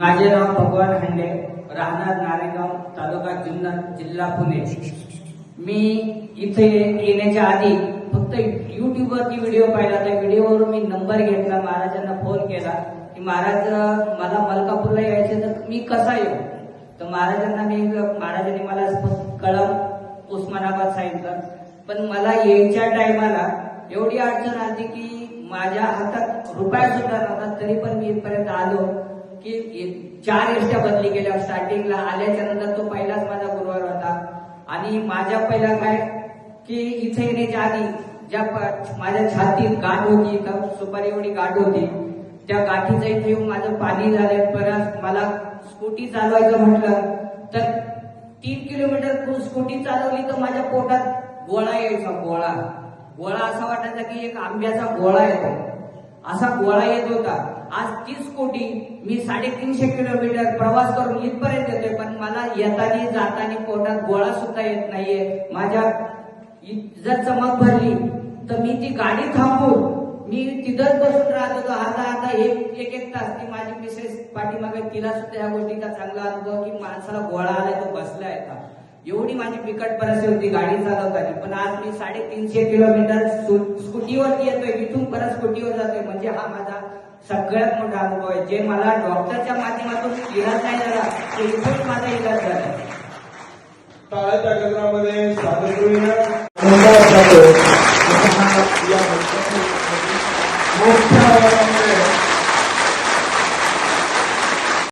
माझे नाव भगवान हंडे, राहणार नारेगाव, तालुका जुन्नर, जिल्हा पुणे। मी इथे येण्याच्या आधी फक्त युट्यूबवरती व्हिडिओ पाहिला, त्या व्हिडिओवरून मी नंबर घेतला, महाराजांना फोन केला की महाराज मला मलकापूरला यायचे तर मी कसा येऊ। तर महाराजांनी मला कळम उस्मानाबाद सांगितलं, पण मला यायच्या टायमाला एवढी अडचण आली की माझ्या हातात रुपया सुद्धा नव्हता, तरी पण मी इथपर्यंत आलो की 4 एसट्या बदली केल्या। स्टार्टिंगला आल्याच्या नंतर तो पहिलाच माझा गुरुवार होता आणि माझ्या पहिला काय की इथे येण्याच्या आधी ज्या माझ्या छातीत गाठ होती, सुपारी एवढी गाठ होती, त्या गाठीचं इथे येऊन माझं पाणी झालंय। परत मला स्कूटी चालवायचं म्हटलं तर 3 किलोमीटर स्कूटी चालवली तर माझ्या पोटात गोळा यायचा। गोळा असा वाटायचा की एक आंब्याचा गोळा येतो, असा गोळा येत होता। आज ती स्कूटी मी 350 किलोमीटर प्रवास करून इथपर्यंत येतोय, पण मला येताना जाताना पोटात गोळा सुद्धा येत नाहीये। माझ्या जर चमक भरली तर मी ती गाडी थांबवून मी तिथंच बसून राहत होतो अर्धा एक तास। की माझी मिसेस पाठीमागे, तिला सुद्धा या गोष्टीचा चांगला अनुभव की माणसाला गोळा आलाय तो बसलाय का, एवढी माझी बिकट परिस्थिती होती गाडी चालवताना। पण आज मी 350 किलोमीटर स्कूटीवरती येतोय, इथून परत स्कूटीवर जातोय, म्हणजे हा माझा सगळ्यात मोठा अनुभव आहे, जे मला डॉक्टरच्या माध्यमातून इलाज नाही झाला, ते इथून माझा इलाज झाला। टाळ्याच्या गजरामध्ये सादर करूया